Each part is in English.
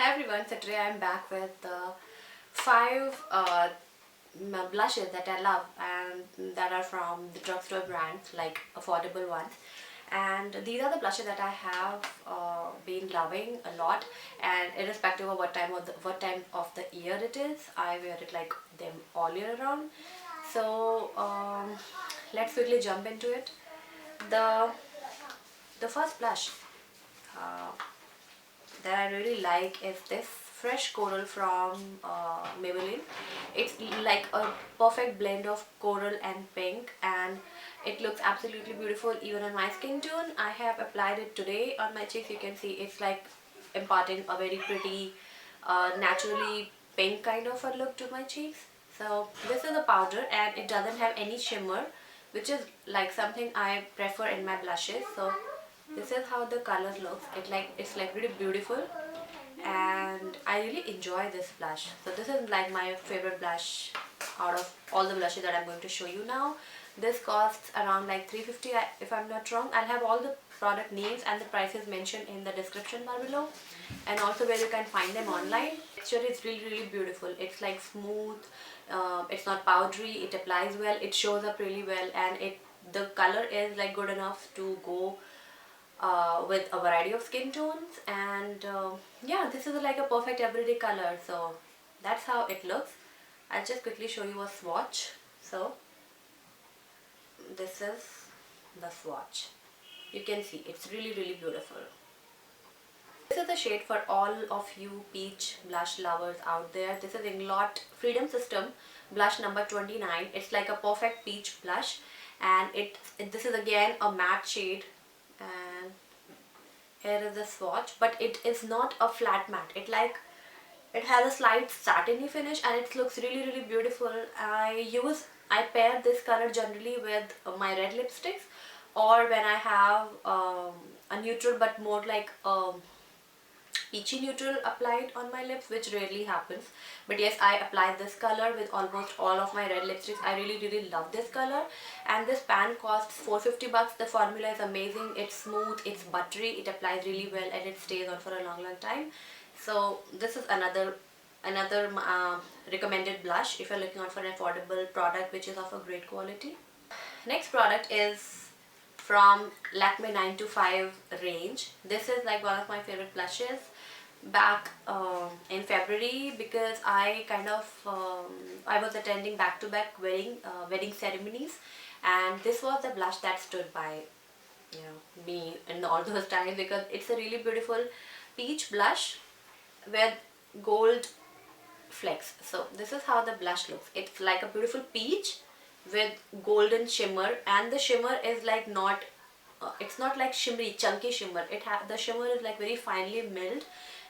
Hi everyone, so today I'm back with five blushes that I love and that are from the drugstore brands, like affordable ones. And these are the blushes that I have been loving a lot, and irrespective of what time of the year it is, I wear it like them all year round. So let's quickly jump into it. The the first blush uh, that I really like is this fresh coral from Maybelline. It's like a perfect blend of coral and pink, and it looks absolutely beautiful even on my skin tone. I have applied it today on my cheeks. You can see it's like imparting a very pretty naturally pink kind of a look to my cheeks. So this is a powder and it doesn't have any shimmer, which is like something I prefer in my blushes. So this is how the color looks. It's like really beautiful, and I really enjoy this blush. So this is like my favorite blush out of all the blushes that I'm going to show you now. This costs around like 350 if I'm not wrong. I'll have all the product names and the prices mentioned in the description bar below, and also where you can find them online. Texture is really beautiful. It's like smooth, it's not powdery, it applies well, it shows up really well, and the color is like good enough to go with a variety of skin tones. And yeah, this is like a perfect everyday color. So that's how it looks. I'll just quickly show you a swatch. So this is the swatch. You can see it's really beautiful. This is the shade for all of you peach blush lovers out there. This is Inglot Freedom System blush number 29. It's like a perfect peach blush, and this is again a matte shade, and here is the swatch, but it is not a flat matte. It has a slight satiny finish, and it looks really beautiful. I pair this color generally with my red lipsticks, or when I have a neutral but more like peachy neutral applied on my lips, which rarely happens. But yes, I apply this color with almost all of my red lipsticks. I really love this color, and this pan costs 450 bucks. The formula is amazing. It's smooth, it's buttery, it applies really well, and it stays on for a long time. So this is another recommended blush if you're looking out for an affordable product which is of a great quality. Next product is from Lakme 9 to 5 range. This is like one of my favorite blushes back in February, because I was attending back-to-back wedding ceremonies, and this was the blush that stood by me in all those times, because it's a really beautiful peach blush with gold flecks. So this is how the blush looks. It's like a beautiful peach with golden shimmer, and the shimmer is like not it's not like shimmery chunky shimmer. The shimmer is like very finely milled,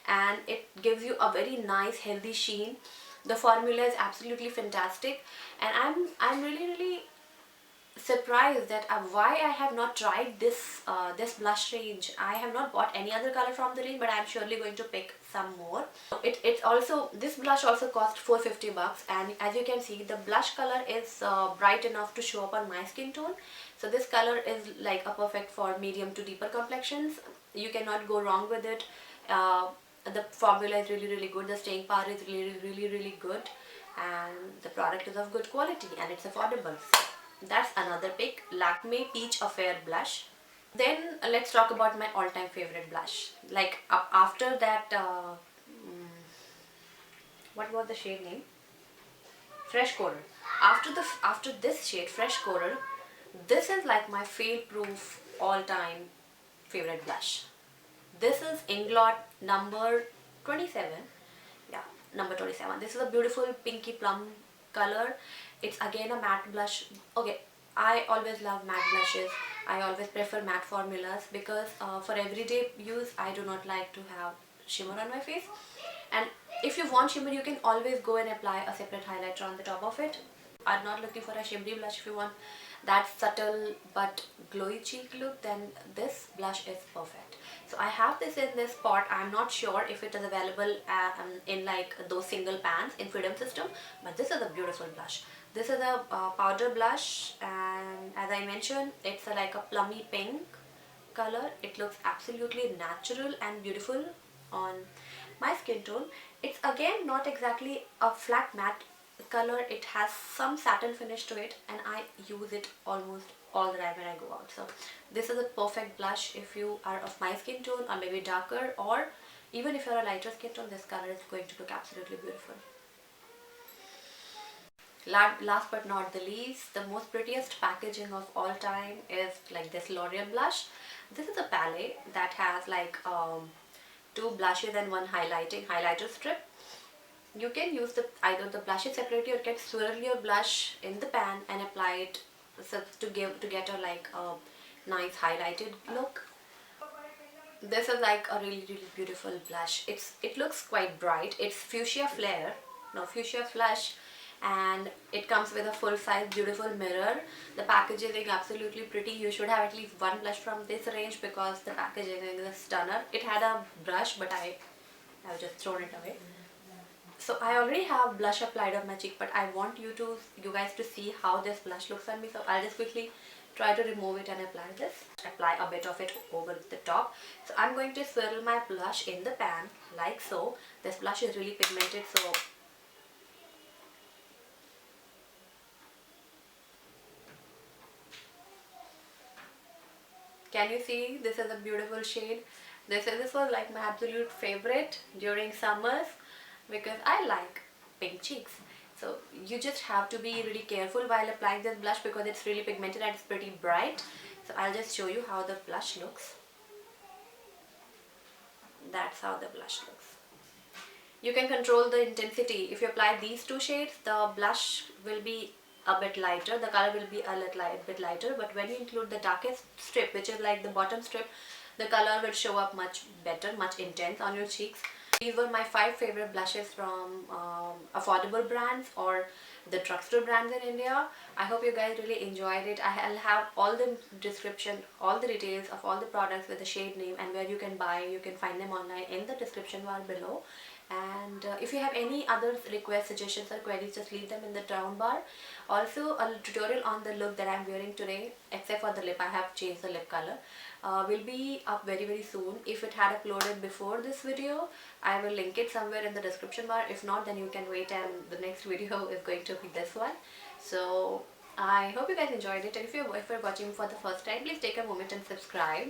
and it gives you a very nice healthy sheen. The formula is absolutely fantastic, and I'm really surprised that why I have not tried this blush range. I have not bought any other color from the range, but I'm surely going to pick some more. This blush also cost 450 bucks, and as you can see, the blush color is bright enough to show up on my skin tone. So this color is like a perfect for medium to deeper complexions. You cannot go wrong with it. The formula is really good. The staying power is really good, and the product is of good quality, and it's affordable. That's another pick, Lakme Peach Affair blush. Then let's talk about my all-time favorite blush. Like after that, what was the shade name? Fresh Coral. After this shade, Fresh Coral, this is like my fail-proof all-time favorite blush. This is Inglot number 27. Yeah, number 27. This is a beautiful pinky plum color. It's again a matte blush. Okay, I always love matte blushes. I always prefer matte formulas, because for everyday use I do not like to have shimmer on my face. And if you want shimmer, you can always go and apply a separate highlighter on the top of it. Are not looking for a shimmery blush. If you want that subtle but glowy cheek look, then this blush is perfect. So I have this in this pot. I'm not sure if it is available in like those single pans in Freedom System, but this is a beautiful blush. This is a powder blush, and as I mentioned, it's like a plummy pink color. It looks absolutely natural and beautiful on my skin tone. It's again not exactly a flat matte color, it has some satin finish to it, and I use it almost all the time when I go out. So this is a perfect blush if you are of my skin tone or maybe darker, or even if you're a lighter skin tone, this color is going to look absolutely beautiful. Last but not the least, the most prettiest packaging of all time is like this L'Oreal blush. This is a palette that has like two blushes and one highlighter strip. You can use either the blushes separately, or you can swirl your blush in the pan and apply it so to get a like a nice highlighted look. This is like a really beautiful blush. It looks quite bright. It's fuchsia flare, no, fuchsia flush, and it comes with a full size beautiful mirror. The packaging is absolutely pretty. You should have at least one blush from this range because the packaging is a stunner. It had a brush, but I've just thrown it away. So I already have blush applied on my cheek, but I want you guys to see how this blush looks on me. So I'll just quickly try to remove it and apply this. Apply a bit of it over the top. So I'm going to swirl my blush in the pan like so. This blush is really pigmented, so can you see? This is a beautiful shade. This was like my absolute favorite during summers because I like pink cheeks. So you just have to be really careful while applying this blush because it's really pigmented and it's pretty bright. So I'll just show you how the blush looks. That's how the blush looks. You can control the intensity. If you apply these two shades, the blush will be a bit lighter, the color will be a bit lighter, but when you include the darkest strip, which is like the bottom strip, the color will show up much better, much intense on your cheeks. These were my 5 favorite blushes from affordable brands or the drugstore brands in India. I hope you guys really enjoyed it. I'll have all the description, all the details of all the products with the shade name and where you can buy. You can find them online in the description bar below. And if you have any other requests, suggestions or queries, just leave them in the down bar. Also, a tutorial on the look that I'm wearing today, except for the lip, I have changed the lip color, will be up very soon. If it had uploaded before this video, I will link it somewhere in the description bar. If not, then you can wait and the next video is going to be this one. So I hope you guys enjoyed it, and if you're watching for the first time, please take a moment and subscribe,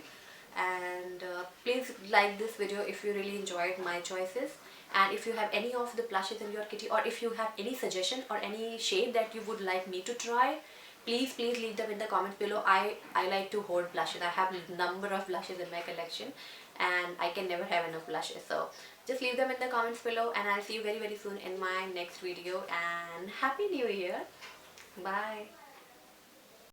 and please like this video if you really enjoyed my choices. And if you have any of the blushes in your kitty, or if you have any suggestion or any shade that you would like me to try, please leave them in the comments below. I like to hoard blushes. I have a number of blushes in my collection and I can never have enough blushes. So just leave them in the comments below, and I'll see you very soon in my next video, and Happy New Year. Bye.